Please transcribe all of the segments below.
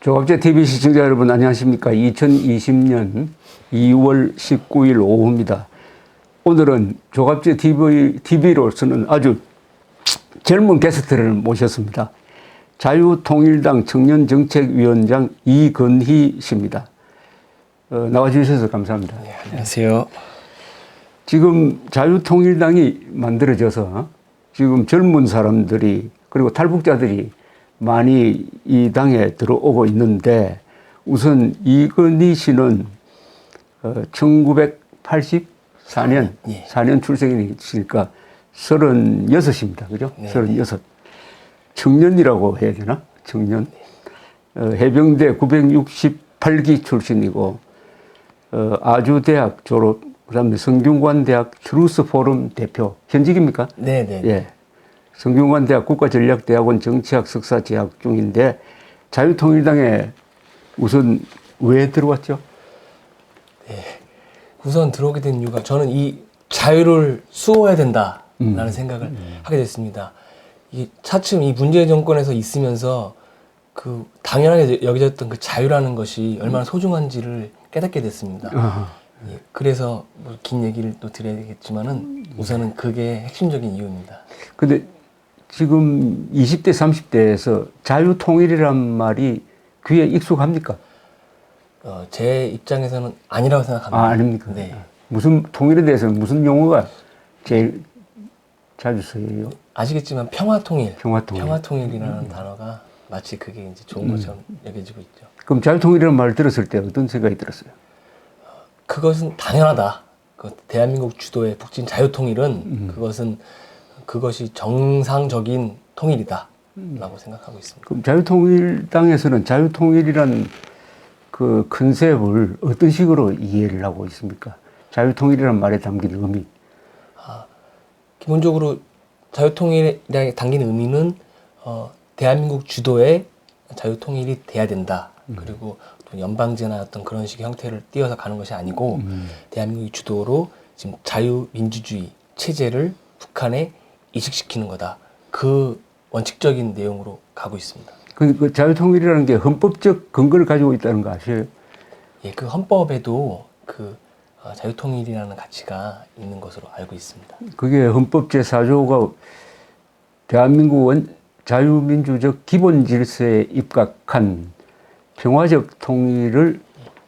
조갑제 TV 시청자 여러분 안녕하십니까. 2020년 2월 19일 오후입니다. 오늘은 조갑제 TV로서는 아주 젊은 게스트를 모셨습니다. 자유통일당 청년정책위원장 이건희 씨입니다. 나와주셔서 감사합니다. 네, 안녕하세요. 지금 자유통일당이 만들어져서 지금 젊은 사람들이 그리고 탈북자들이 많이 이 당에 들어오고 있는데, 우선 이건희 씨는 1984년, 예. 4년 출생이니까 36입니다. 그죠? 네, 36. 청년이라고 해야 되나? 청년. 해병대 968기 출신이고, 아주대학 졸업, 그 다음에 성균관대학 트루스포럼 대표. 현직입니까? 네네. 예. 성균관대학 국가전략대학원 정치학 석사 재학 중인데, 자유통일당에 우선 왜 들어왔죠? 우선 들어오게 된 이유가, 저는 이 자유를 수호해야 된다라는 생각을 하게 됐습니다. 이 차츰 이 문재인 정권에서 있으면서 그 당연하게 여겨졌던 그 자유라는 것이 얼마나 소중한지를 깨닫게 됐습니다. 예, 그래서 뭐 긴 얘기를 또 드려야겠지만은 우선은 그게 핵심적인 이유입니다. 근데 지금 20대, 30대에서 자유통일이란 말이 귀에 익숙합니까? 제 입장에서는 아니라고 생각합니다. 아, 아닙니까? 네. 무슨, 통일에 대해서는 무슨 용어가 제일 자주 쓰여요? 아시겠지만 평화통일, 평화통일. 평화통일이라는 단어가 마치 그게 이제 좋은 것처럼 여겨지고 있죠. 그럼 자유통일이라는 말을 들었을 때 어떤 생각이 들었어요? 그것은 당연하다. 대한민국 주도의 북진 자유통일은 그것이 정상적인 통일이다라고 생각하고 있습니다. 그럼 자유통일당에서는 자유통일이란 그 컨셉을 어떤 식으로 이해를 하고 있습니까? 자유통일이란 말에 담긴 의미. 기본적으로 자유통일에 담긴 의미는 대한민국 주도의 자유통일이 돼야 된다. 그리고 또 연방제나 어떤 그런 식의 형태를 띄어서 가는 것이 아니고 대한민국이 주도로 지금 자유민주주의 체제를 북한에 이식시키는 거다. 그 원칙적인 내용으로 가고 있습니다. 그 자유통일이라는 게 헌법적 근거를 가지고 있다는 거 아시죠? 예, 그 헌법에도 그 자유통일이라는 가치가 있는 것으로 알고 있습니다. 그게 헌법 제4조가 대한민국 자유민주적 기본 질서에 입각한 평화적 통일을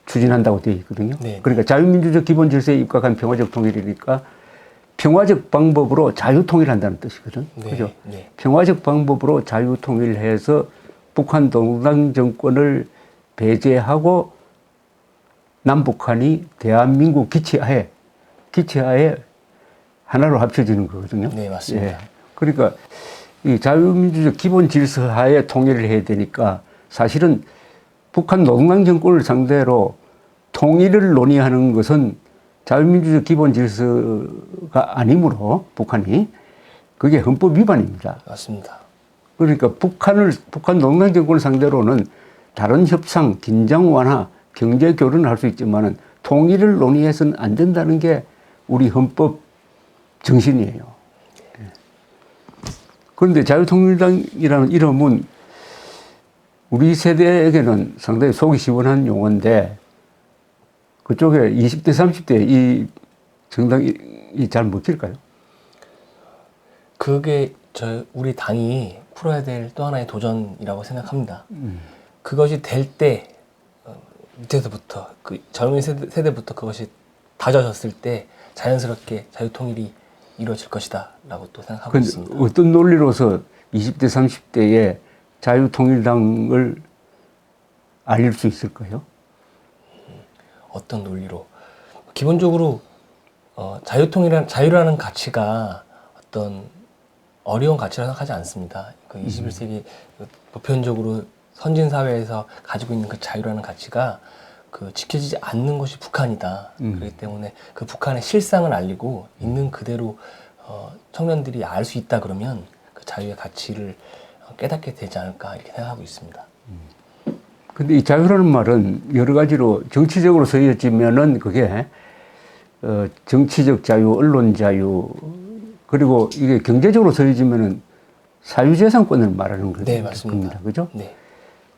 추진한다고 되어 있거든요. 네. 그러니까 자유민주적 기본 질서에 입각한 평화적 통일이니까 평화적 방법으로 자유통일한다는 뜻이거든. 네, 그죠? 네. 평화적 방법으로 자유통일해서 북한 동당 정권을 배제하고 남북한이 대한민국 기치하에 하나로 합쳐지는 거거든요. 네, 맞습니다. 예. 그러니까 이 자유민주적 기본 질서 하에 통일을 해야 되니까 사실은 북한 노동당 정권을 상대로 통일을 논의하는 것은 자유민주적 기본 질서가 아니므로 북한이 그게 헌법 위반입니다. 맞습니다. 그러니까 북한 노동당 정권을 상대로는 다른 협상, 긴장 완화, 경제 교류는 할 수 있지만은 통일을 논의해서는 안 된다는 게 우리 헌법 정신이에요. 그런데 자유통일당이라는 이름은 우리 세대에게는 상당히 속이 시원한 용어인데, 그쪽에 20대, 30대 이 정당이 잘 먹힐까요? 그게 우리 당이 풀어야 될 또 하나의 도전이라고 생각합니다. 그것이 될 때, 밑에서부터, 그 젊은 세대부터 그것이 다져졌을 때 자연스럽게 자유통일이 이루어질 것이다 라고 또 생각하고 있습니다. 어떤 논리로서 20대, 30대에 자유통일당을 알릴 수 있을까요? 어떤 논리로? 기본적으로 자유라는 가치가 어떤 어려운 가치라 생각하지 않습니다. 그 21세기 보편적으로 선진 사회에서 가지고 있는 그 자유라는 가치가 그 지켜지지 않는 것이 북한이다. 그렇기 때문에 그 북한의 실상을 알리고 있는 그대로 청년들이 알 수 있다 그러면 그 자유의 가치를 깨닫게 되지 않을까 이렇게 생각하고 있습니다. 근데 이 자유라는 말은 여러 가지로 정치적으로 쓰여지면은 그게 정치적 자유, 언론 자유, 그리고 이게 경제적으로 쓰여지면은 사유재산권을 말하는 겁니다. 네, 맞습니다. 그죠? 네.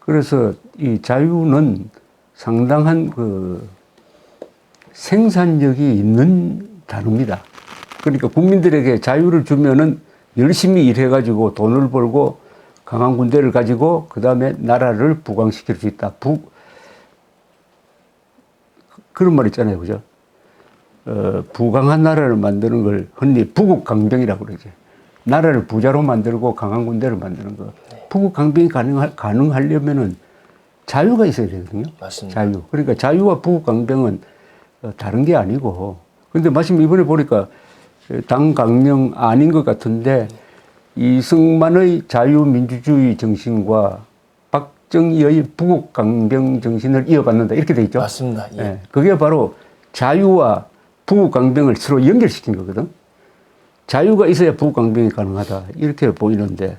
그래서 이 자유는 상당한 그 생산력이 있는 단어입니다. 그러니까 국민들에게 자유를 주면은 열심히 일해가지고 돈을 벌고 강한 군대를 가지고 그 다음에 나라를 부강시킬 수 있다. 그런 말 있잖아요, 그죠? 부강한 나라를 만드는 걸 흔히 부국강병이라고 그러죠. 나라를 부자로 만들고 강한 군대를 만드는 거. 부국강병이 가능하려면은 자유가 있어야 되거든요. 맞습니다. 자유. 그러니까 자유와 부국강병은 다른 게 아니고. 근데 마침 이번에 보니까 당 강령 아닌 것 같은데 이승만의 자유민주주의 정신과 박정희의 부국강병 정신을 이어받는다. 이렇게 돼 있죠. 맞습니다. 예. 예, 그게 바로 자유와 부국강병을 서로 연결시킨 거거든. 자유가 있어야 부국강병이 가능하다. 이렇게 보이는데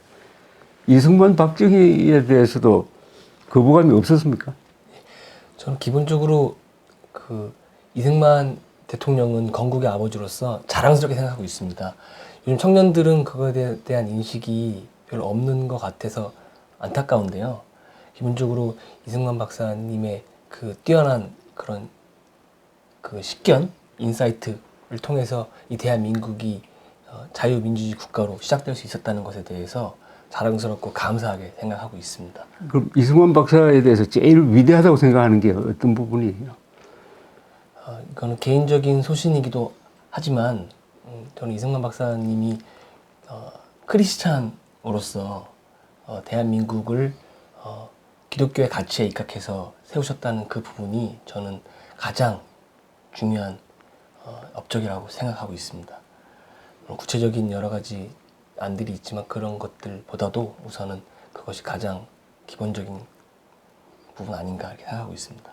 이승만, 박정희에 대해서도 거부감이 없었습니까? 저는 기본적으로 그 이승만 대통령은 건국의 아버지로서 자랑스럽게 생각하고 있습니다. 요즘 청년들은 그거에 대한 인식이 별로 없는 것 같아서 안타까운데요. 기본적으로 이승만 박사님의 그 뛰어난 그런 그 식견, 인사이트를 통해서 이 대한민국이 자유민주주의 국가로 시작될 수 있었다는 것에 대해서 자랑스럽고 감사하게 생각하고 있습니다. 그럼 이승만 박사에 대해서 제일 위대하다고 생각하는 게 어떤 부분이에요? 이거는 개인적인 소신이기도 하지만 저는 이승만 박사님이 크리스찬으로서 대한민국을 기독교의 가치에 입각해서 세우셨다는 그 부분이 저는 가장 중요한 업적이라고 생각하고 있습니다. 구체적인 여러 가지 안들이 있지만 그런 것들보다도 우선은 그것이 가장 기본적인 부분 아닌가 이렇게 생각하고 있습니다.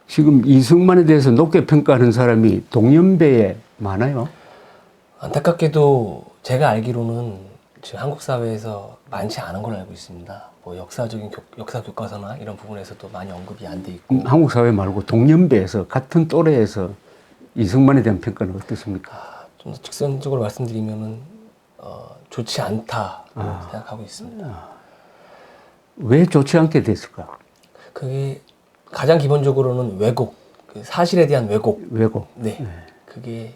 지금 이승만에 대해서 높게 평가하는 사람이 동년배에 많아요. 안타깝게도 제가 알기로는 지금 한국 사회에서 많지 않은 걸로 알고 있습니다. 뭐 역사적인 역사 교과서나 이런 부분에서도 많이 언급이 안 돼 있고. 한국 사회 말고 동년배에서 같은 또래에서 이승만에 대한 평가는 어떻습니까? 좀 더 직선적으로 말씀드리면은 좋지 않다고 생각하고 있습니다. 왜 좋지 않게 됐을까? 그게 가장 기본적으로는 왜곡, 그 사실에 대한 왜곡. 왜곡. 네. 그게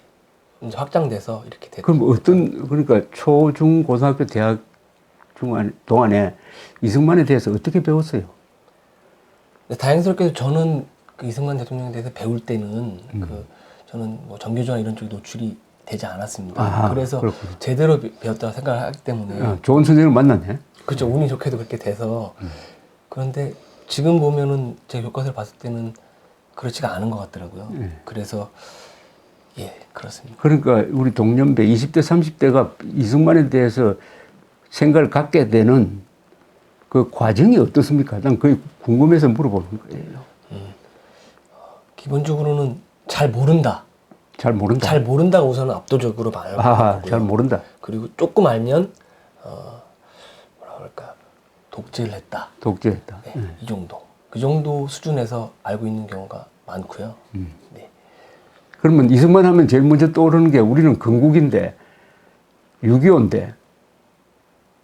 이제 확장돼서 이렇게 됐죠. 그럼 그러니까 초, 중, 고등학교, 대학 동안에 이승만에 대해서 어떻게 배웠어요? 다행스럽게도 저는 그 이승만 대통령에 대해서 배울 때는 저는 뭐 정교조나 이런 쪽에 노출이 되지 않았습니다. 그래서 그렇군요. 제대로 배웠다고 생각을 하기 때문에 좋은 선생님을 만났네. 그렇죠. 운이 좋게도 그렇게 돼서 그런데 지금 보면은 제 교과서를 봤을 때는 그렇지가 않은 것 같더라고요. 그래서 예, 그렇습니다. 그러니까 우리 동년배 20대, 30대가 이승만에 대해서 생각을 갖게 되는 그 과정이 어떻습니까? 난 그게 궁금해서 물어보는 거예요. 기본적으로는 잘 모른다. 잘 모른다. 잘 모른다가 우선은 압도적으로 말하는 거고요. 잘 모른다. 그리고 조금 알면 뭐라 그럴까 독재를 했다. 독재했다. 네, 이 정도. 그 정도 수준에서 알고 있는 경우가 많고요. 네. 그러면 이승만 하면 제일 먼저 떠오르는 게 우리는 건국인데 6.25인데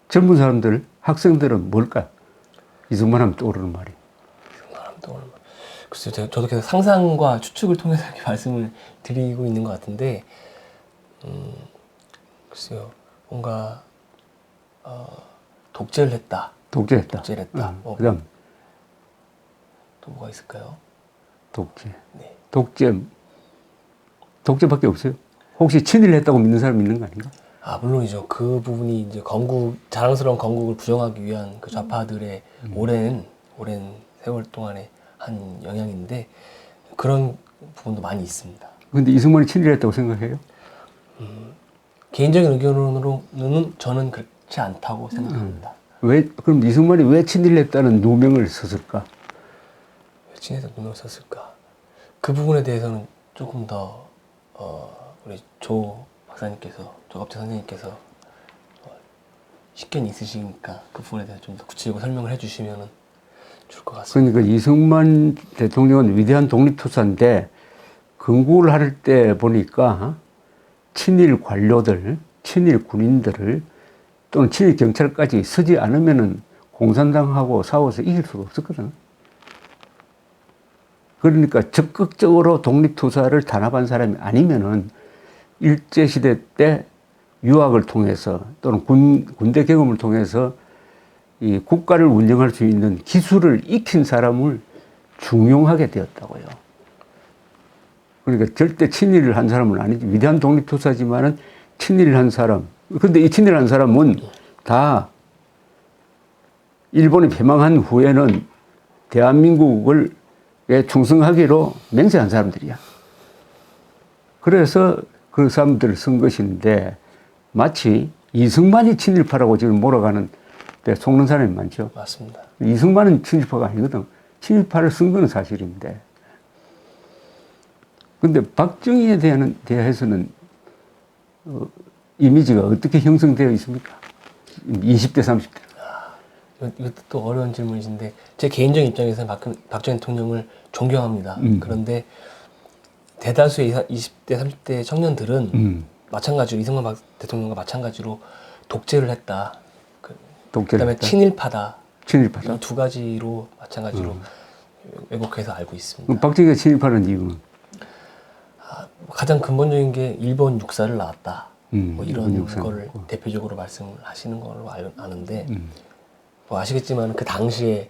젊은 사람들, 학생들은 뭘까? 이승만 하면 떠오르는 말이. 글쎄요, 저도 계속 상상과 추측을 통해서 이렇게 말씀을 드리고 있는 것 같은데, 글쎄요, 뭔가 독재를 했다. 독재했다. 독재를 했다. 그다음 또 뭐가 있을까요? 독재. 네. 독재밖에 없어요. 혹시 친일을 했다고 믿는 사람 있는 거 아닌가? 물론이죠. 그 부분이 이제 자랑스러운 건국을 부정하기 위한 그 좌파들의 오랜 세월 동안에 한 영향인데 그런 부분도 많이 있습니다. 근데 이승만이 친일했다고 생각해요? 개인적인 의견으로는 저는 그렇지 않다고 생각합니다. 그럼 이승만이 왜 친일했다는 누명을 썼을까? 왜 친일에서 누명을 썼을까? 그 부분에 대해서는 조금 더 우리 조 업체 선생님께서 식견이 있으시니까 그 부분에 대해서 좀 더 구체적으로 설명을 해주시면 좋을 것 같습니다. 그러니까 이승만 대통령은 위대한 독립투사인데 건국을 할 때 보니까 친일 관료들, 친일 군인들을 또는 친일 경찰까지 서지 않으면은 공산당하고 싸워서 이길 수가 없었거든. 그러니까 적극적으로 독립투사를 단합한 사람이 아니면은 일제시대 때 유학을 통해서 또는 군대 경험을 통해서 이 국가를 운영할 수 있는 기술을 익힌 사람을 중용하게 되었다고요. 그러니까 절대 친일을 한 사람은 아니지. 위대한 독립투사지만은 친일을 한 사람. 근데 이 친일을 한 사람은 다 일본이 패망한 후에는 대한민국을 충성하기로 맹세한 사람들이야. 그래서 그 사람들을 쓴 것인데 마치 이승만이 친일파라고 지금 몰아가는 데 속는 사람이 많죠. 맞습니다. 이승만은 친일파가 아니거든. 친일파를 쓴 건 사실인데. 근데 박정희에 대해서는 이미지가 어떻게 형성되어 있습니까? 20대, 30대. 이것도 또 어려운 질문이신데 제 개인적인 입장에서는 박정희 대통령을 존경합니다. 그런데 대다수의 20대, 30대 청년들은 마찬가지로 이승만 대통령과 마찬가지로 독재를 했다. 그다음에 친일파다. 이 두 가지로 마찬가지로 왜곡해서 알고 있습니다. 박정희가 친일파라는 이유는? 가장 근본적인 게 일본 육사를 나왔다. 뭐 이런 육사 거를 대표적으로 말씀을 하시는 걸로 아는데 뭐 아시겠지만 그 당시에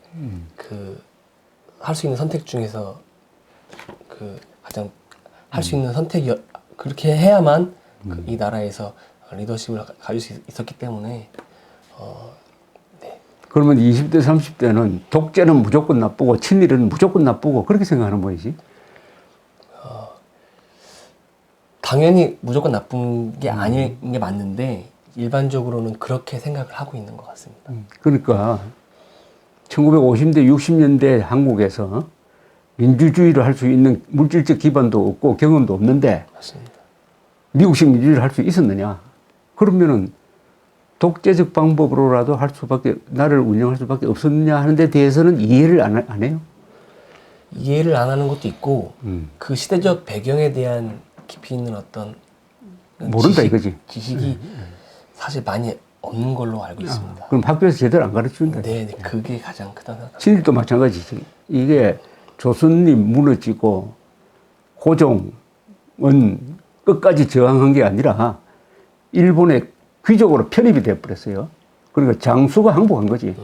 그 할 수 있는 선택 중에서 그 가장 할 수 있는 선택이 그렇게 해야만 이 나라에서 리더십을 가질 수 있었기 때문에 네. 그러면 20대, 30대는 독재는 무조건 나쁘고 친일은 무조건 나쁘고 그렇게 생각하는 모이지? 당연히 무조건 나쁜 게 아닌 게 맞는데 일반적으로는 그렇게 생각을 하고 있는 것 같습니다. 그러니까 1950대, 60년대 한국에서 민주주의를 할 수 있는 물질적 기반도 없고 경험도 없는데 맞습니다. 미국식 민주주의를 할 수 있었느냐? 그러면은 독재적 방법으로라도 나라를 운영할 수밖에 없었느냐 하는 데 대해서는 이해를 안 해요. 이해를 안 하는 것도 있고 그 시대적 배경에 대한 깊이 있는 어떤 모른다 이거지. 지식이 사실 많이 없는 걸로 알고 있습니다. 그럼 학교에서 제대로 안 가르쳐준다. 네, 그게 가장 크다고 생각합니다. 친일도 마찬가지지. 이게 조선이 무너지고 고종은 끝까지 저항한 게 아니라 일본의 귀족으로 편입이 되어버렸어요. 그러니까 장수가 항복한 거지.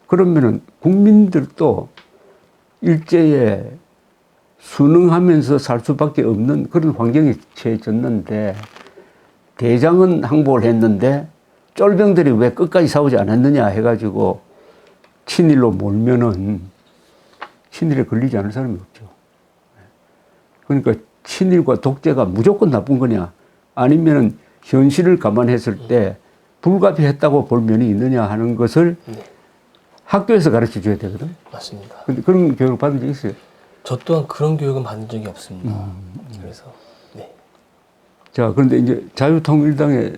그러면은 국민들도 일제에 순응하면서 살 수밖에 없는 그런 환경에 처해졌는데 대장은 항복을 했는데 쫄병들이 왜 끝까지 싸우지 않았느냐 해가지고 친일로 몰면은 친일에 걸리지 않을 사람이 없죠. 그러니까 친일과 독재가 무조건 나쁜 거냐 아니면은 현실을 감안했을 때 불가피했다고 볼 면이 있느냐 하는 것을 학교에서 가르쳐 줘야 되거든. 맞습니다. 근데 그런 교육을 받은 적 있어요? 저 또한 그런 교육은 받은 적이 없습니다. 그래서 네. 자, 그런데 이제 자유통일당의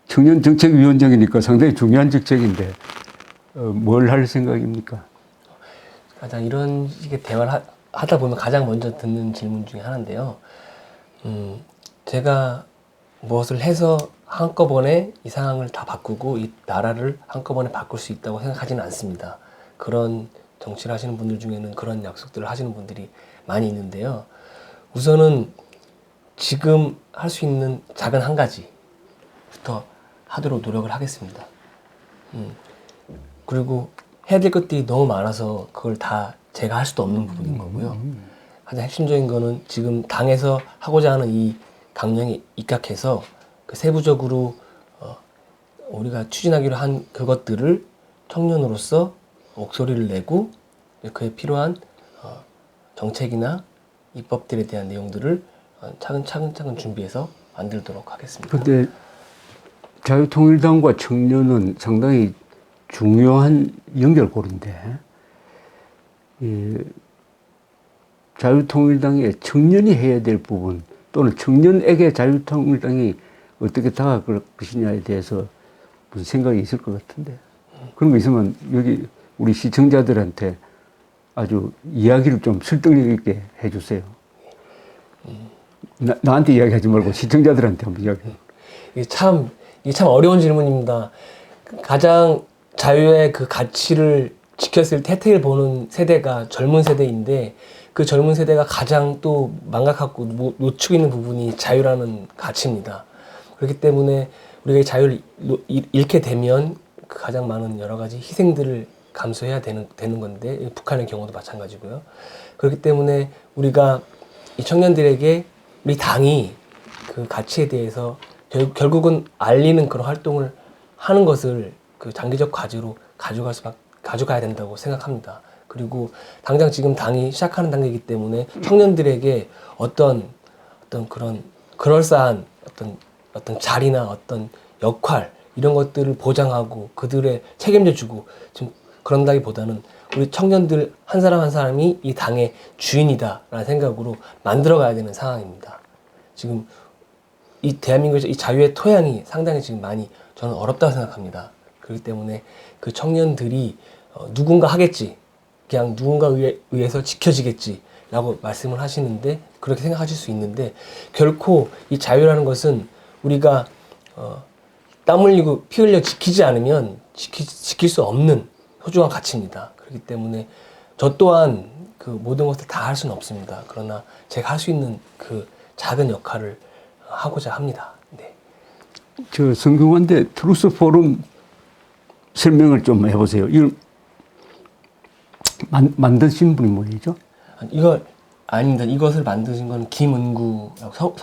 청년 정책위원장이니까 상당히 중요한 직책인데 뭘 할 생각입니까? 가장 이런 식의 대화를 하다 보면 가장 먼저 듣는 질문 중에 하나인데요. 제가 무엇을 해서 한꺼번에 이 상황을 다 바꾸고 이 나라를 한꺼번에 바꿀 수 있다고 생각하지는 않습니다. 그런 정치를 하시는 분들 중에는 그런 약속들을 하시는 분들이 많이 있는데요. 우선은 지금 할 수 있는 작은 한 가지부터 하도록 노력을 하겠습니다. 그리고 해야 될 것들이 너무 많아서 그걸 다 제가 할 수도 없는 부분인 거고요. 가장 핵심적인 거는 지금 당에서 하고자 하는 이 강령에 입각해서 그 세부적으로 우리가 추진하기로 한 그것들을 청년으로서 목소리를 내고 그에 필요한 정책이나 입법들에 대한 내용들을 차근차근 준비해서 만들도록 하겠습니다. 그런데 자유통일당과 청년은 상당히 중요한 연결고리인데 자유통일당의 청년이 해야 될 부분 또는 청년에게 자유통일당이 어떻게 다가갈 것이냐에 대해서 무슨 생각이 있을 것 같은데 그런 거 있으면 여기 우리 시청자들한테 아주 이야기를 좀 설득력 있게 해주세요. 나한테 이야기하지 말고 시청자들한테 한번 이야기해. 이게 참 어려운 질문입니다. 가장 자유의 그 가치를 지켰을 때 혜택을 보는 세대가 젊은 세대인데 그 젊은 세대가 가장 또 망각하고 놓치고 있는 부분이 자유라는 가치입니다. 그렇기 때문에 우리가 이 자유를 잃게 되면 그 가장 많은 여러 가지 희생들을 감수해야 되는 건데 북한의 경우도 마찬가지고요. 그렇기 때문에 우리가 이 청년들에게 우리 당이 그 가치에 대해서 결국은 알리는 그런 활동을 하는 것을 그 장기적 과제로 가져가야 된다고 생각합니다. 그리고 당장 지금 당이 시작하는 단계이기 때문에 청년들에게 어떤 그런 그럴싸한 어떤 자리나 어떤 역할 이런 것들을 보장하고 그들의 책임져주고 좀 그런다기보다는 우리 청년들 한 사람 한 사람이 이 당의 주인이다라는 생각으로 만들어가야 되는 상황입니다. 지금 이 대한민국에서 이 자유의 토양이 상당히 지금 많이 저는 어렵다고 생각합니다. 그렇기 때문에 그 청년들이 누군가 하겠지, 그냥 누군가에 의해서 지켜지겠지라고 말씀을 하시는데 그렇게 생각하실 수 있는데 결코 이 자유라는 것은 우리가 땀 흘리고 피 흘려 지키지 않으면 지킬 수 없는 소중한 가치입니다. 그렇기 때문에 저 또한 그 모든 것을 다 할 수는 없습니다. 그러나 제가 할 수 있는 그 작은 역할을 하고자 합니다. 네. 저 성균관대 트루스 포럼 설명을 좀 해보세요. 이걸 만드신 분이 뭐죠? 이걸 아닙니다. 이것을 만드신 건 김은구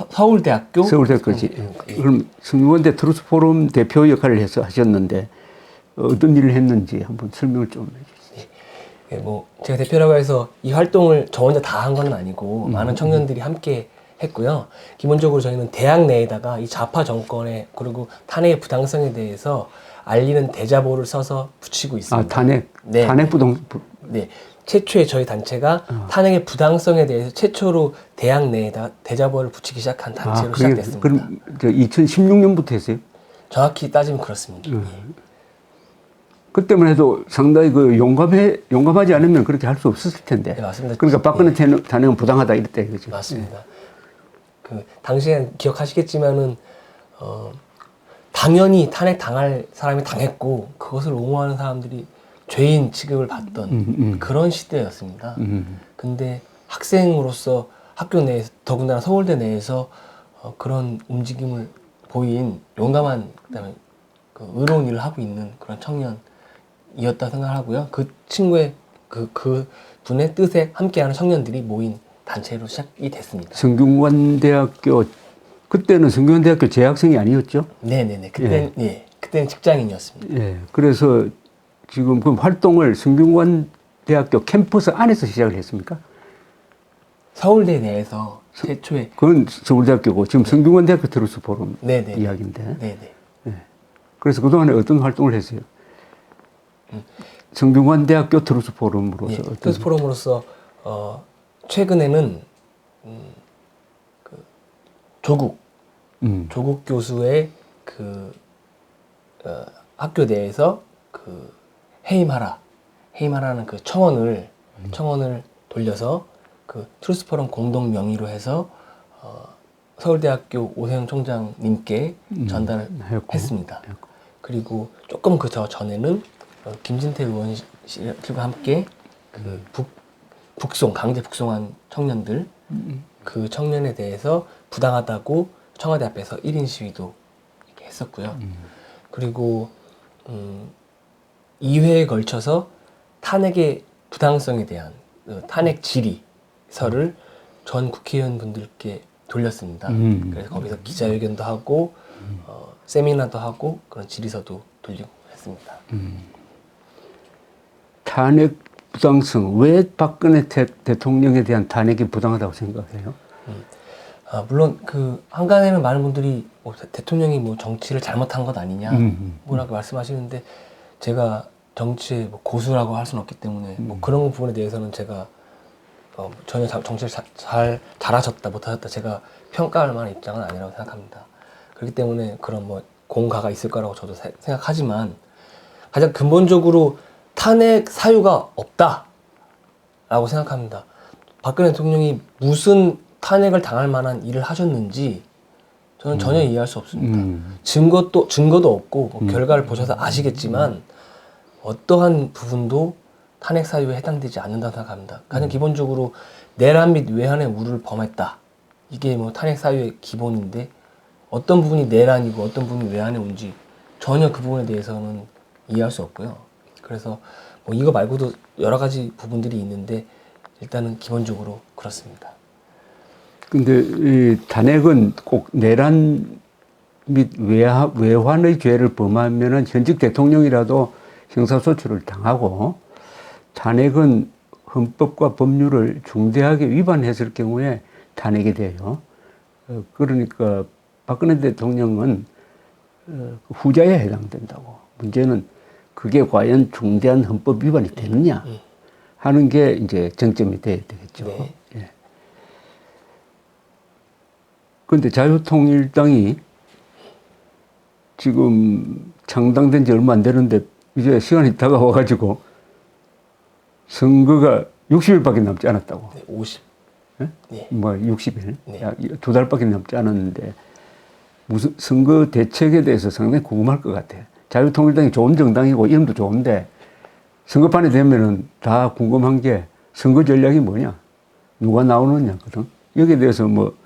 서울대학교. 서울대학교지. 그럼 성균관대 트루스 포럼 대표 역할을 해서 하셨는데 어떤 일을 했는지 한번 설명을 좀 해주세요. 예, 뭐 제가 대표라고 해서 이 활동을 저 혼자 다 한 건 아니고 많은 청년들이 함께 했고요. 기본적으로 저희는 대학 내에다가 이 좌파 정권의 그리고 탄핵의 부당성에 대해서 알리는 대자보를 써서 붙이고 있습니다. 아, 탄핵? 네. 탄핵 부동? 네. 최초의 저희 단체가 탄핵의 부당성에 대해서 최초로 대학 내에다 대자보를 붙이기 시작한 단체로 시작됐습니다. 그럼 2016년부터 했어요? 정확히 따지면 그렇습니다. 그때만 해도 상당히 그 용감하지 않으면 그렇게 할 수 없었을 텐데. 네, 맞습니다. 그러니까 박근혜 탄핵은 부당하다 이랬다 이거죠. 맞습니다. 그 당시에 기억하시겠지만은 당연히 탄핵 당할 사람이 당했고 그것을 옹호하는 사람들이 죄인 취급을 받던 그런 시대였습니다. 근데 학생으로서 학교 내에서 더군다나 서울대 내에서 그런 움직임을 보인 용감한 그다음에 그 의로운 일을 하고 있는 그런 청년이었다 생각하고요. 그 친구의 그 분의 뜻에 함께하는 청년들이 모인 단체로 시작이 됐습니다. 성균관대학교 그때는 성균관대학교 재학생이 아니었죠? 네네네. 그때는 직장인이었습니다. 예. 그래서 지금 그 활동을 성균관대학교 캠퍼스 안에서 시작을 했습니까? 서울대 내에서 최초에 그건 서울대학교고 지금 성균관대학교 트루스 포럼 네네. 이야기인데. 네네. 예. 그래서 그동안에 어떤 활동을 했어요? 성균관대학교 트루스 포럼으로서 예, 어떤 트루스 포럼으로서 최근에는 그 조국 교수의 그 학교 내에서 그 해임하라는 그 청원을 돌려서 그 트루스 포럼 공동 명의로 해서 서울대학교 오세훈 총장님께 전달을 했습니다. 그리고 조금 그 전에는 김진태 의원실과 함께 그 강제 북송한 청년들 그 청년에 대해서 부당하다고 청와대 앞에서 1인 시위도 이렇게 했었고요. 그리고 2회에 걸쳐서 탄핵의 부당성에 대한 탄핵 질의서를 전 국회의원분들께 돌렸습니다. 그래서 거기서 기자회견도 하고 세미나도 하고 그런 질의서도 돌리고 했습니다. 탄핵 부당성, 왜 박근혜 대통령에 대한 탄핵이 부당하다고 생각해요? 물론 그 한간에는 많은 분들이 대통령이 뭐 정치를 잘못한 것 아니냐 뭐라고 말씀하시는데 제가 정치의 뭐 고수라고 할 수는 없기 때문에 뭐 그런 부분에 대해서는 제가 전혀 정치를 잘하셨다 못하셨다 제가 평가할 만한 입장은 아니라고 생각합니다. 그렇기 때문에 그런 뭐 공가가 있을 거라고 저도 생각하지만 가장 근본적으로 탄핵 사유가 없다라고 생각합니다. 박근혜 대통령이 무슨 탄핵을 당할 만한 일을 하셨는지 저는 전혀 이해할 수 없습니다. 증거도 없고 뭐 결과를 보셔서 아시겠지만 어떠한 부분도 탄핵 사유에 해당되지 않는다고 생각합니다. 가장 기본적으로 내란 및 외환의 우를 범했다. 이게 뭐 탄핵 사유의 기본인데 어떤 부분이 내란이고 어떤 부분이 외환의 운지 전혀 그 부분에 대해서는 이해할 수 없고요. 그래서 뭐 이거 말고도 여러 가지 부분들이 있는데 일단은 기본적으로 그렇습니다. 근데 이 탄핵은 꼭 내란 및 외환의 죄를 범하면은 현직 대통령이라도 형사소추를 당하고, 탄핵은 헌법과 법률을 중대하게 위반했을 경우에 탄핵이 돼요. 그러니까 박근혜 대통령은 후자에 해당된다고. 문제는 그게 과연 중대한 헌법 위반이 되느냐 하는 게 이제 정점이 돼야 되겠죠. 네. 예. 그런데 자유통일당이 지금 창당된 지 얼마 안 되는데 이제 시간이 다가와가지고 선거가 60일밖에 남지 않았다고. 네, 50. 예? 네. 뭐 60일, 네. 약 2달밖에 남지 않았는데 무슨 선거 대책에 대해서 상당히 궁금할 것 같아. 자유통일당이 좋은 정당이고 이름도 좋은데 선거판에 되면은 다 궁금한 게 선거 전략이 뭐냐, 누가 나오느냐거든. 여기에 대해서 뭐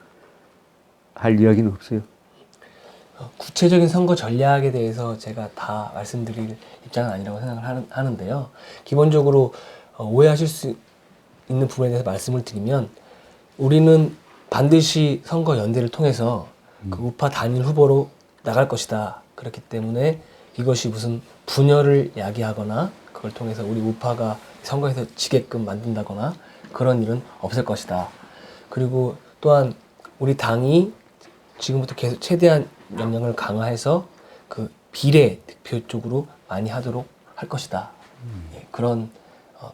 할 이야기는 없어요. 구체적인 선거 전략에 대해서 제가 다 말씀드릴 입장은 아니라고 생각을 하는데요. 기본적으로 오해하실 수 있는 부분에 대해서 말씀을 드리면 우리는 반드시 선거 연대를 통해서 그 우파 단일 후보로 나갈 것이다. 그렇기 때문에 이것이 무슨 분열을 야기하거나 그걸 통해서 우리 우파가 선거에서 지게끔 만든다거나 그런 일은 없을 것이다. 그리고 또한 우리 당이 지금부터 계속 최대한 역량을 강화해서 그 비례 득표 쪽으로 많이 하도록 할 것이다. 예, 그런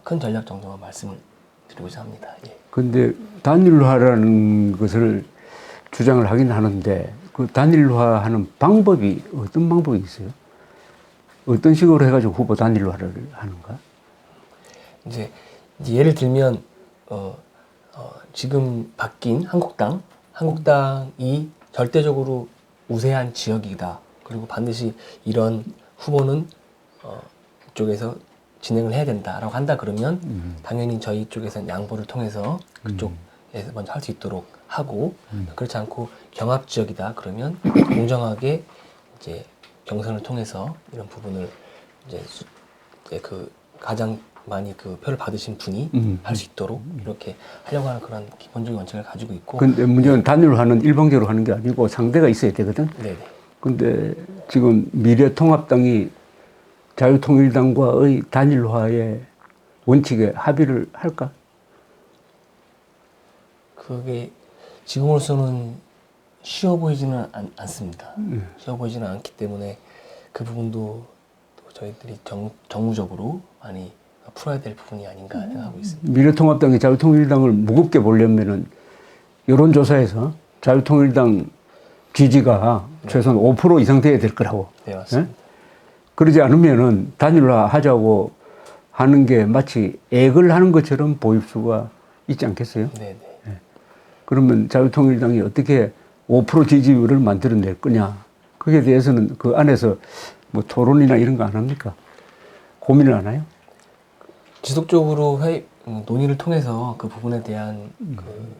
큰 전략 정도만 말씀을 드리고자 합니다. 예. 근데 단일화라는 것을 주장을 하긴 하는데 그 단일화하는 방법이 어떤 방법이 있어요? 어떤 식으로 해가지고 후보 단일화를 하는가? 이제 예를 들면 지금 바뀐 한국당이 절대적으로 우세한 지역이다. 그리고 반드시 이런 후보는 이쪽에서 진행을 해야 된다라고 한다 그러면 당연히 저희 쪽에서는 양보를 통해서 그쪽에서 먼저 할 수 있도록 하고 그렇지 않고 경합 지역이다 그러면 공정하게 이제 경선을 통해서 이런 부분을 이제 그 가장 많이 그 표를 받으신 분이 할 수 있도록 이렇게 하려고 하는 그런 기본적인 원칙을 가지고 있고. 근데 문제는 단일화는 일방적으로 하는 게 아니고 상대가 있어야 되거든. 네네. 근데 지금 미래통합당이 자유통일당과의 단일화의 원칙에 합의를 할까? 그게 지금으로서는 쉬워 보이지는 않습니다. 쉬워 보이지는 않기 때문에 그 부분도 또 저희들이 정무적으로 많이 풀어야 될 부분이 아닌가 생각하고 있습니다. 미래통합당이 자유통일당을 무겁게 보려면은 여론조사에서 자유통일당 지지가 최소한 5% 이상 돼야 될 거라고. 네, 맞습니다. 예? 그러지 않으면은 단일화 하자고 하는 게 마치 액을 하는 것처럼 보일 수가 있지 않겠어요? 네네. 그러면 자유통일당이 어떻게 5% 지지율을 만들어낼 거냐. 거기에 대해서는 그 안에서 뭐 토론이나 이런 거 안 합니까? 고민을 안 해요? 지속적으로 논의를 통해서 그 부분에 대한 그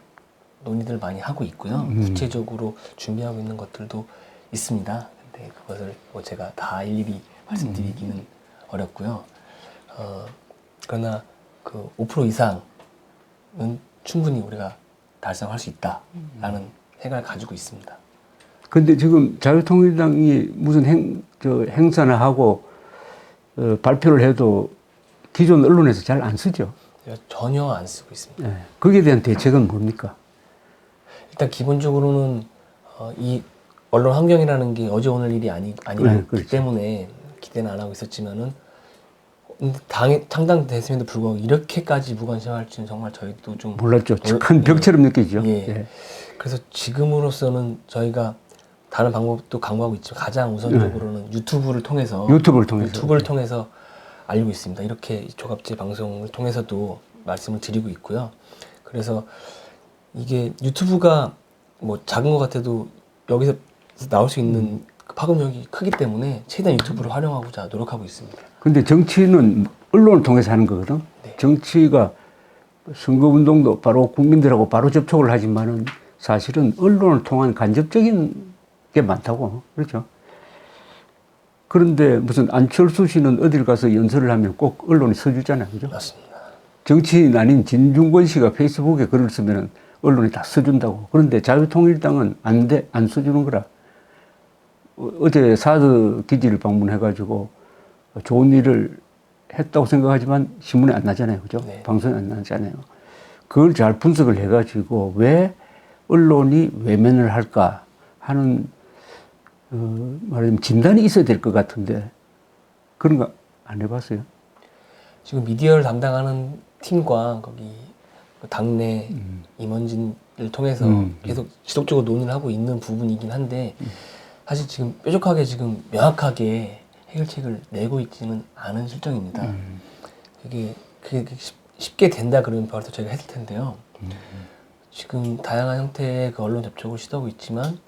논의들을 많이 하고 있고요. 구체적으로 준비하고 있는 것들도 있습니다. 근데 그것을 뭐 제가 다 일일이 말씀드리기는 어렵고요. 그러나 그 5% 이상은 충분히 우리가 달성할 수 있다라는 생각을 가지고 있습니다. 근데 지금 자유통일당이 무슨 행사나 하고 발표를 해도 기존 언론에서 잘 안 쓰죠. 제가 전혀 안 쓰고 있습니다. 네. 거기에 대한 대책은 뭡니까? 일단 기본적으로는 이 언론 환경이라는 게 어제 오늘 일이 아니기 그렇죠. 때문에 기대는 안 하고 있었지만은 당에 창당됐음에도 불구하고 이렇게까지 무관심할지는 정말 저희도 좀 몰랐죠. 큰 벽처럼 느끼죠. 예. 예. 그래서 지금으로서는 저희가 다른 방법도 강구하고 있지만 가장 우선적으로는 유튜브를 통해서 알리고 있습니다. 이렇게 조갑제 방송을 통해서도 말씀을 드리고 있고요. 그래서 이게 유튜브가 뭐 작은 것 같아도 여기서 나올 수 있는 그 파급력이 크기 때문에 최대한 유튜브를 활용하고자 노력하고 있습니다. 근데 정치는 언론을 통해서 하는 거거든. 네. 정치가 선거운동도 바로 국민들하고 바로 접촉을 하지만은 사실은 언론을 통한 간접적인 게 많다고. 그렇죠. 그런데 무슨 안철수 씨는 어딜 가서 연설을 하면 꼭 언론이 써주잖아요. 그죠? 맞습니다. 정치인 아닌 진중권 씨가 페이스북에 글을 쓰면 언론이 다 써준다고. 그런데 자유통일당은 안 돼, 안 써주는 거라. 어제 사드 기지를 방문해가지고 좋은 일을 했다고 생각하지만 신문에 안 나잖아요. 그죠? 네. 방송에 안 나잖아요. 그걸 잘 분석을 해가지고 왜 언론이 외면을 할까 하는 말하자면 진단이 있어야 될 것 같은데 그런 거 안 해봤어요? 지금 미디어를 담당하는 팀과 거기 그 당내 임원진을 통해서 계속 지속적으로 논의를 하고 있는 부분이긴 한데 사실 지금 뾰족하게 지금 명확하게 해결책을 내고 있지는 않은 실정입니다. 그게 쉽게 된다 그러면 벌써 저희가 했을 텐데요. 지금 다양한 형태의 그 언론 접촉을 시도하고 있지만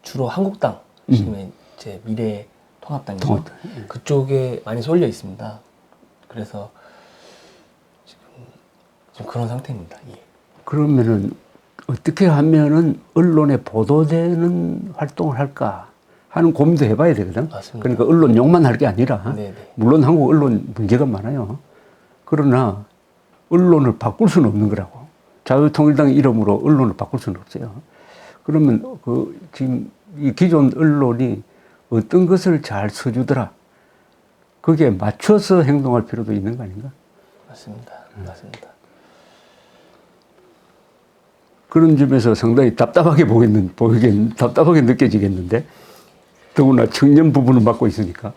주로 한국당 지금의 이제 미래통합당이죠. 그쪽에 많이 쏠려 있습니다. 그래서 지금 그런 상태입니다. 예. 그러면은 어떻게 하면은 언론에 보도되는 활동을 할까 하는 고민도 해봐야 되거든. 맞습니다. 그러니까 언론 욕만 할 게 아니라 네네. 물론 한국 언론 문제가 많아요. 그러나 언론을 바꿀 수는 없는 거라고. 자유통일당 이름으로 언론을 바꿀 수는 없어요. 그러면 지금 이 기존 언론이 어떤 것을 잘 써주더라. 거기에 맞춰서 행동할 필요도 있는 거 아닌가? 맞습니다. 맞습니다. 그런 점에서 상당히 답답하게 답답하게 느껴지겠는데 더구나 청년 부분을 맡고 있으니까.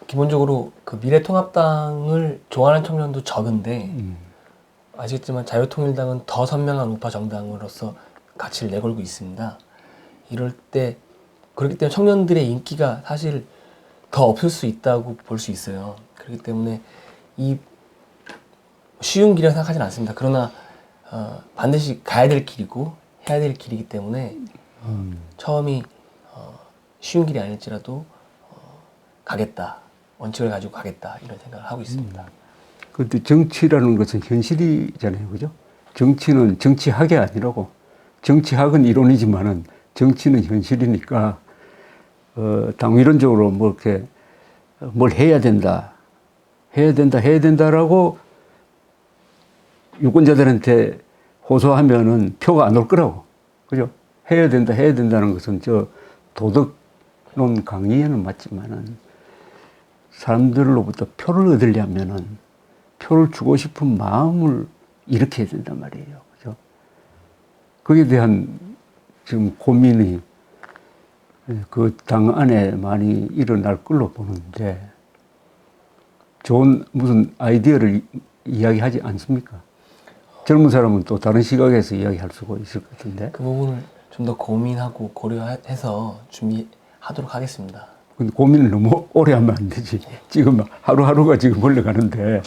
기본적으로 그 미래통합당을 좋아하는 청년도 적은데 아시겠지만 자유통일당은 더 선명한 우파 정당으로서 가치를 내걸고 있습니다. 그렇기 때문에 청년들의 인기가 사실 더 없을 수 있다고 볼 수 있어요. 그렇기 때문에 이 쉬운 길이라 생각하진 않습니다. 그러나 반드시 가야 될 길이고 해야 될 길이기 때문에 처음이 쉬운 길이 아닐지라도 가겠다. 원칙을 가지고 가겠다. 이런 생각을 하고 있습니다. 그런데 정치라는 것은 현실이잖아요. 그죠? 정치는 정치학이 아니라고. 정치학은 이론이지만은 정치는 현실이니까 당위론적으로 뭐 이렇게 뭘 해야 된다라고 유권자들한테 호소하면은 표가 안 올 거라고. 그죠? 해야 된다는 것은 저 도덕론 강의에는 맞지만은 사람들로부터 표를 얻으려면은 표를 주고 싶은 마음을 일으켜야 된단 말이에요. 그죠? 거기에 대한 지금 고민이 그 당 안에 많이 일어날 걸로 보는데 좋은 무슨 아이디어를 이야기하지 않습니까? 젊은 사람은 또 다른 시각에서 이야기할 수가 있을 것 같은데. 그 부분을 좀 더 고민하고 고려해서 준비하도록 하겠습니다. 근데 고민을 너무 오래 하면 안 되지. 지금 하루하루가 지금 흘러가는데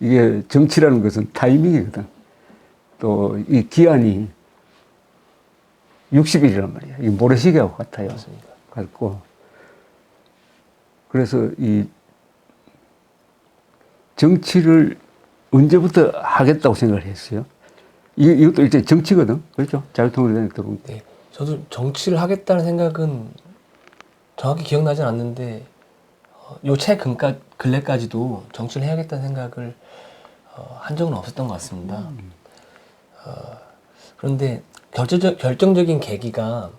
이게 정치라는 것은 타이밍이거든. 또 이 기한이 60일이란 말이야. 이 모래시계하고 같아요. 맞습니다. 같고. 그래서 이 정치를 언제부터 하겠다고 생각을 했어요? 이것도 일제 정치거든. 그렇죠? 자유통일당에 들어온. 네. 저도 정치를 하겠다는 생각은 정확히 기억나진 않는데 요 근래까지도 정치를 해야겠다는 생각을 한 적은 없었던 것 같습니다. 그런데 결정적인 계기가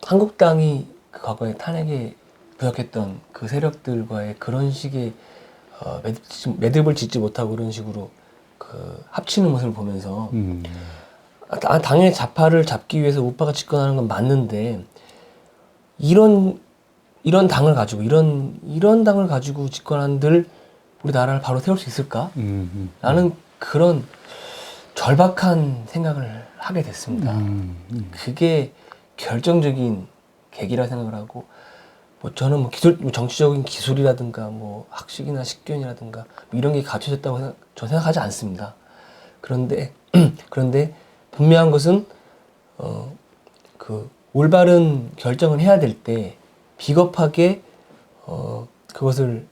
한국당이 그 과거에 탄핵에 부역했던 그 세력들과의 그런 식의 매듭을 짓지 못하고 그런 식으로 그 합치는 모습을 보면서 당의 좌파를 잡기 위해서 우파가 집권하는 건 맞는데 이런 당을 가지고 이런 당을 가지고 집권한들 우리나라를 바로 세울 수 있을까? 라는 그런 절박한 생각을 하게 됐습니다. 그게 결정적인 계기라 생각을 하고 저는 뭐 정치적인 기술이라든가 뭐 학식이나 식견이라든가 뭐 이런 게 갖춰졌다고 저 생각하지 않습니다. 그런데 분명한 것은 그 올바른 결정을 해야 될 때 비겁하게 그것을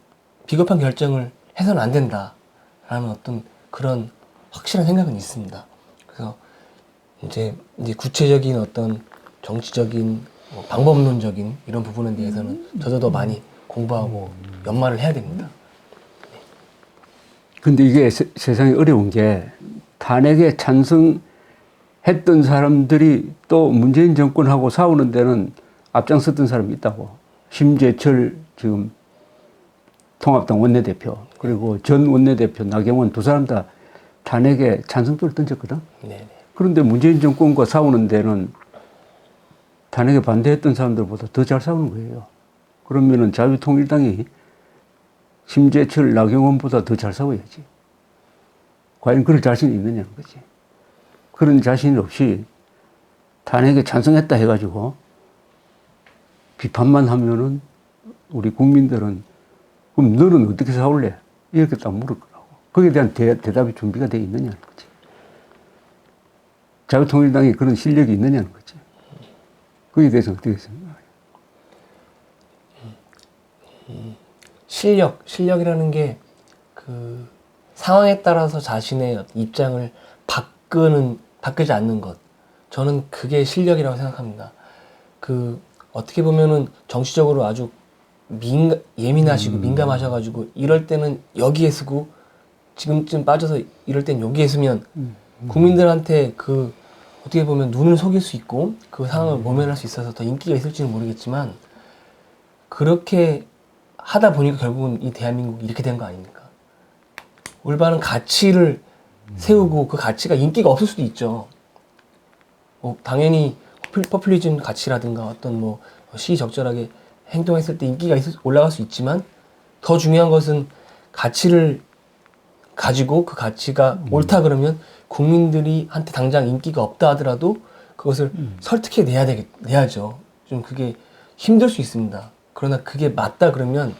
비겁한 결정을 해서는 안 된다라는 어떤 그런 확실한 생각은 있습니다. 그래서 이제 구체적인 어떤 정치적인 방법론적인 이런 부분에 대해서는 저도 더 많이 공부하고 연마를 해야 됩니다. 근데 이게 세상에 어려운 게 탄핵에 찬성했던 사람들이 또 문재인 정권하고 싸우는 데는 앞장섰던 사람이 있다고. 심재철 지금 통합당 원내대표 그리고 전 원내대표 나경원 두 사람 다 탄핵에 찬성표를 던졌거든. 네네. 그런데 문재인 정권과 싸우는 데는 탄핵에 반대했던 사람들보다 더 잘 싸우는 거예요. 그러면은 자유통일당이 심재철, 나경원보다 더 잘 싸워야지. 과연 그럴 자신이 있느냐는 거지. 그런 자신이 없이 탄핵에 찬성했다 해가지고 비판만 하면은 우리 국민들은 그럼 너는 어떻게 싸울래? 이렇게 딱 물을 거라고. 거기에 대한 대답이 준비가 돼 있느냐는 거지. 자유통일당이 그런 실력이 있느냐는 거지. 거기에 대해서 어떻게 생각해요? 실력이라는 게 그 상황에 따라서 자신의 입장을 바꾸지 않는 것. 저는 그게 실력이라고 생각합니다. 그 어떻게 보면은 정치적으로 아주 예민하시고 민감하셔가지고 이럴 때는 여기에 쓰고 지금쯤 빠져서 이럴 땐 여기에 쓰면 국민들한테 그 어떻게 보면 눈을 속일 수 있고 그 상황을 모면할 수 있어서 더 인기가 있을지는 모르겠지만 그렇게 하다 보니까 결국은 이 대한민국이 이렇게 된 거 아닙니까? 올바른 가치를 세우고 그 가치가 인기가 없을 수도 있죠. 당연히 퍼퓰리즘 가치라든가 어떤 시의적절하게 행동했을 때 인기가 올라갈 수 있지만 더 중요한 것은 가치를 가지고 그 가치가 옳다 그러면 국민들이 한테 당장 인기가 없다 하더라도 그것을 설득해 내야죠. 좀 그게 힘들 수 있습니다. 그러나 그게 맞다 그러면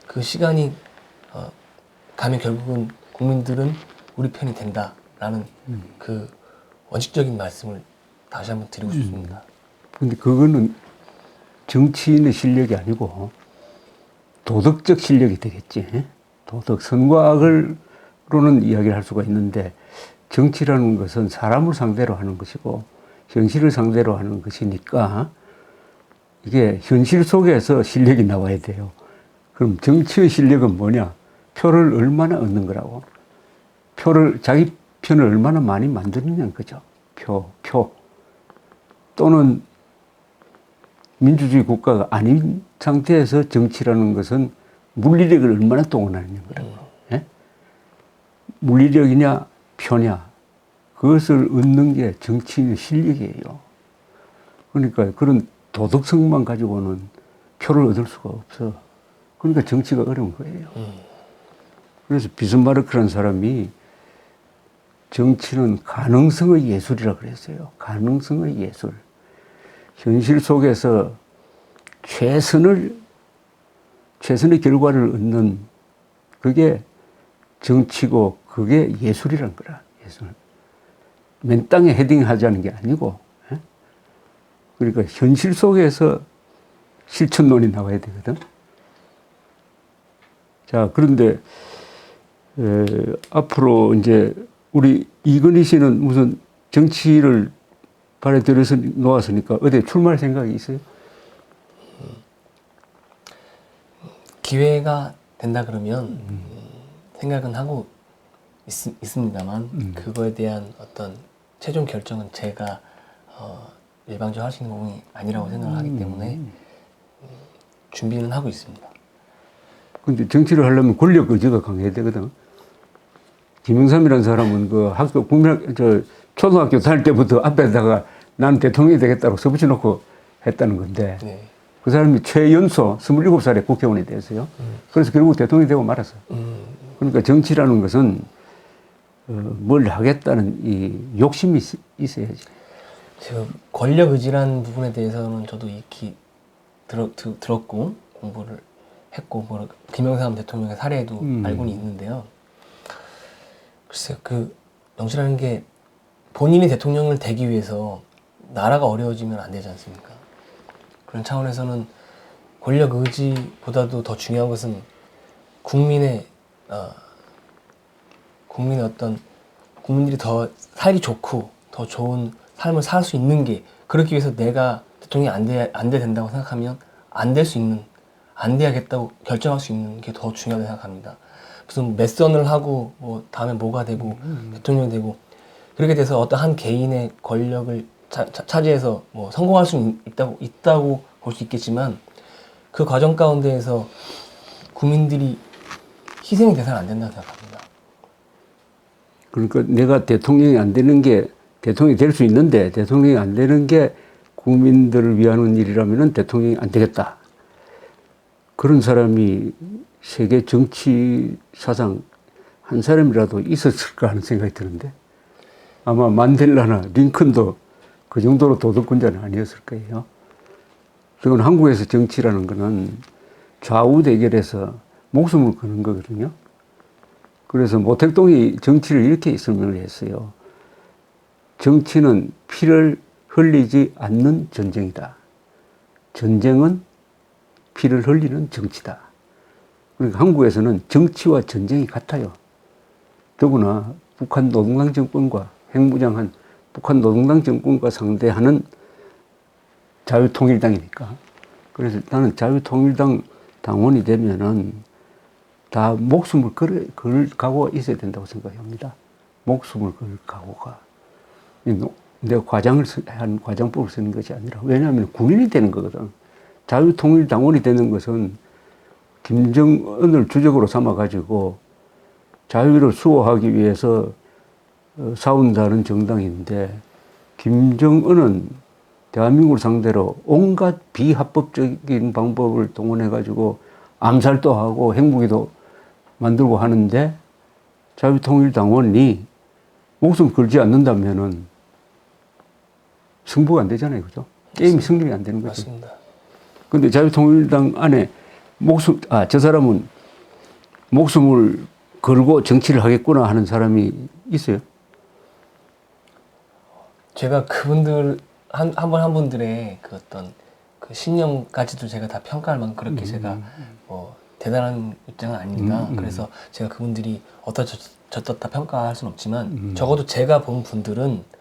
그 시간이 가면 결국은 국민들은 우리 편이 된다라는 그 원칙적인 말씀을 다시 한번 드리고 싶습니다. 근데 그거는 정치인의 실력이 아니고 도덕적 실력이 되겠지. 도덕, 선과 악을로는 이야기를 할 수가 있는데 정치라는 것은 사람을 상대로 하는 것이고 현실을 상대로 하는 것이니까 이게 현실 속에서 실력이 나와야 돼요. 그럼 정치의 실력은 뭐냐? 표를 얼마나 얻는 거라고. 자기 편을 얼마나 많이 만드느냐는 거죠. 표. 또는 민주주의 국가가 아닌 상태에서 정치라는 것은 물리력을 얼마나 동원하느냐는 거라고. 예? 물리력이냐, 표냐. 그것을 얻는 게 정치인의 실력이에요. 그러니까 그런 도덕성만 가지고는 표를 얻을 수가 없어. 그러니까 정치가 어려운 거예요. 그래서 비스마르크라는 사람이 정치는 가능성의 예술이라고 그랬어요. 가능성의 예술. 현실 속에서 최선의 결과를 얻는 그게 정치고 그게 예술이란 거라. 예술. 맨 땅에 헤딩하자는 게 아니고, 그러니까 현실 속에서 실천론이 나와야 되거든. 자, 그런데 앞으로 이제 우리 이건희 씨는 무슨 정치를 발에 들여서 놓았으니까 어디 출마할 생각이 있어요? 기회가 된다 그러면 생각은 하고 있습니다만 그거에 대한 어떤 최종 결정은 제가 일방적으로 할 수 있는 부분이 아니라고 생각을 하기 때문에 준비는 하고 있습니다. 근데 정치를 하려면 권력 의지가 강해야 되거든. 김영삼이라는 사람은 그 초등학교 다닐 때부터 앞에다가 나는 대통령이 되겠다고 써붙여놓고 했다는 건데 네. 그 사람이 최연소 27살에 국회의원이 됐어요. 그래서 결국 대통령이 되고 말았어. 그러니까 정치라는 것은 뭘 하겠다는 이 욕심이 있어야지. 지금 권력 의지라는 부분에 대해서는 저도 익히 들었고 공부를 했고 김영삼 대통령의 사례도 알고는 있는데요. 글쎄요, 그 정치라는 게 본인이 대통령을 되기 위해서 나라가 어려워지면 안 되지 않습니까? 그런 차원에서는 권력 의지보다도 더 중요한 것은 국민의 국민들이 더 살기 좋고 더 좋은 삶을 살 수 있는 게, 그렇기 위해서 내가 대통령이 안 돼 된다고 생각하면 안 될 수 있는, 안 돼야겠다고 결정할 수 있는 게 더 중요하다고 생각합니다. 무슨 med선을 하고 뭐 다음에 뭐가 되고 대통령이 되고 그렇게 돼서 어떤 한 개인의 권력을 차지해서 뭐 성공할 수 있다고 볼 수 있겠지만, 그 과정 가운데에서 국민들이 희생이 돼서는 안 된다고 생각합니다. 그러니까 내가 대통령이 안 되는 게, 대통령이 될 수 있는데 대통령이 안 되는 게 국민들을 위하는 일이라면 대통령이 안 되겠다. 그런 사람이 세계 정치 사상 한 사람이라도 있었을까 하는 생각이 드는데, 아마 만델라나 링컨도 그 정도로 도덕군자는 아니었을 거예요. 그건 한국에서 정치라는 거는 좌우 대결에서 목숨을 거는 거거든요. 그래서 모택동이 정치를 이렇게 설명을 했어요. 정치는 피를 흘리지 않는 전쟁이다. 전쟁은 피를 흘리는 정치다. 그러니까 한국에서는 정치와 전쟁이 같아요. 더구나 북한 노동당 정권과 핵무장한 북한 노동당 정권과 상대하는 자유통일당이니까. 그래서 나는 자유통일당 당원이 되면은 다 목숨을 걸 각오가 있어야 된다고 생각합니다. 목숨을 걸 각오가. 내가 과장법을 쓰는 것이 아니라, 왜냐하면 군인이 되는 거거든. 자유통일당원이 되는 것은 김정은을 주적으로 삼아가지고 자유를 수호하기 위해서 싸운다는 정당인데, 김정은은 대한민국을 상대로 온갖 비합법적인 방법을 동원해가지고 암살도 하고 핵무기도 만들고 하는데, 자유통일당원이 목숨 걸지 않는다면은 승부가 안 되잖아요. 그죠? 게임이 승리가 안 되는 거죠. 맞습니다. 근데 자유통일당 안에 저 사람은 목숨을 걸고 정치를 하겠구나 하는 사람이 있어요? 제가 그분들 한 분들의 그 어떤 그 신념까지도 제가 다 평가할 만큼 그렇게 제가 뭐 대단한 입장은 아닙니다. 그래서 제가 그분들이 어떻다 평가할 수는 없지만 적어도 제가 본 분들은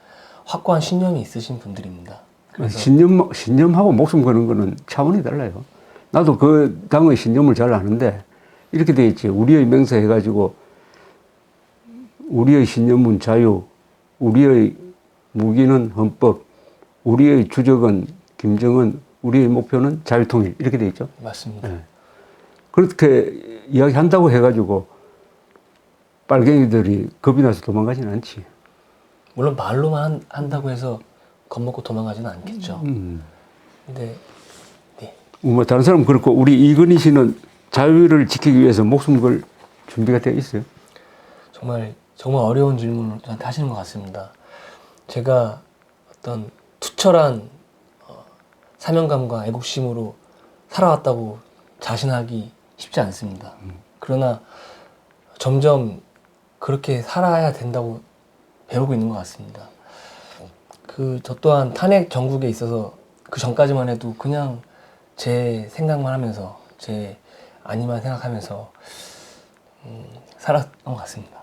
확고한 신념이 있으신 분들입니다. 그래서 신념하고 목숨 거는 거는 차원이 달라요. 나도 그 당의 신념을 잘 아는데, 이렇게 돼 있지. 우리의 맹세 해가지고, 우리의 신념은 자유, 우리의 무기는 헌법, 우리의 주적은 김정은, 우리의 목표는 자유통일, 이렇게 돼 있죠. 맞습니다. 네. 그렇게 이야기한다고 해가지고 빨갱이들이 겁이 나서 도망가지는 않지. 물론 말로만 한다고 해서 겁먹고 도망가지는 않겠죠. 근데 네. 뭐 다른 사람은 그렇고, 우리 이건희 씨는 자유를 지키기 위해서 목숨 걸 준비가 되어 있어요? 정말 어려운 질문을 저한테 하시는 것 같습니다. 제가 어떤 투철한 사명감과 애국심으로 살아왔다고 자신하기 쉽지 않습니다. 그러나 점점 그렇게 살아야 된다고 배우고 있는 것 같습니다. 저 또한 탄핵 정국에 있어서 그 전까지만 해도 그냥 제 생각만 하면서, 제 아니만 생각하면서 살았던 것 같습니다.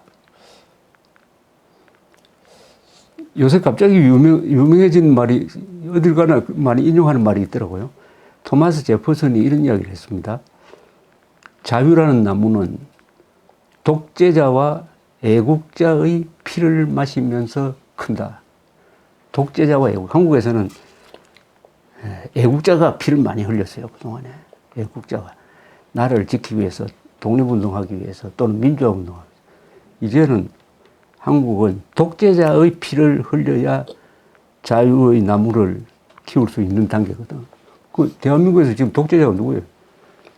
요새 갑자기 유명해진 말이, 어딜 가나 많이 인용하는 말이 있더라고요. 토마스 제퍼슨이 이런 이야기를 했습니다. 자유라는 나무는 독재자와 애국자의 피를 마시면서 큰다. 독재자와 애국. 한국에서는 애국자가 피를 많이 흘렸어요. 그동안에. 애국자가. 나라를 지키기 위해서, 독립운동하기 위해서, 또는 민주화운동하기 위해서. 이제는 한국은 독재자의 피를 흘려야 자유의 나무를 키울 수 있는 단계거든. 그 대한민국에서 지금 독재자가 누구예요?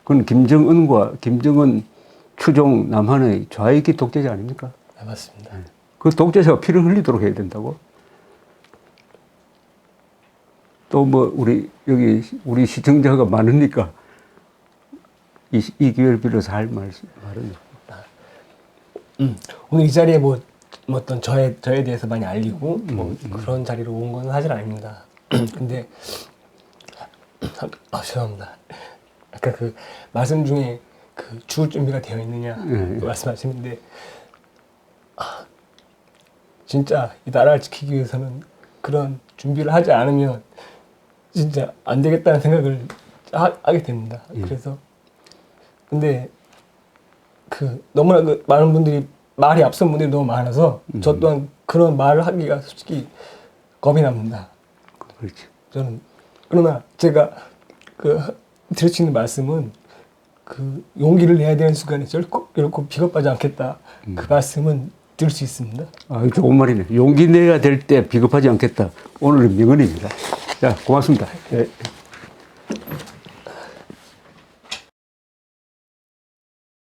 그건 김정은 추종 남한의 좌익이 독재자 아닙니까? 네, 맞습니다. 그 독재자가 피를 흘리도록 해야 된다고? 또 뭐 우리 시청자가 많으니까 이 기회를 빌어서 할 말은. 오늘 이 자리에 뭐 어떤 저에 대해서 많이 알리고 뭐 그런 자리로 온 건 사실 아닙니다. 근데 죄송합니다. 아까 그 말씀 중에 그 죽을 준비가 되어 있느냐 그 말씀하시는데 진짜 이 나라를 지키기 위해서는 그런 준비를 하지 않으면 진짜 안 되겠다는 생각을 하게 됩니다. 그래서 근데 그 너무나 그 많은 분들이 말이 앞선 분들이 너무 많아서 저 또한 그런 말을 하기가 솔직히 겁이 납니다. 그렇지. 저는 그러나 제가 그 드릴 수 있는 말씀은 그 용기를 내야 되는 순간에 결코 비겁하지 않겠다. 그 말씀은 드릴 수 있습니다. 아, 좋은 말이네. 용기 내야 될 때 비겁하지 않겠다. 오늘은 명언입니다. 자, 고맙습니다. 예.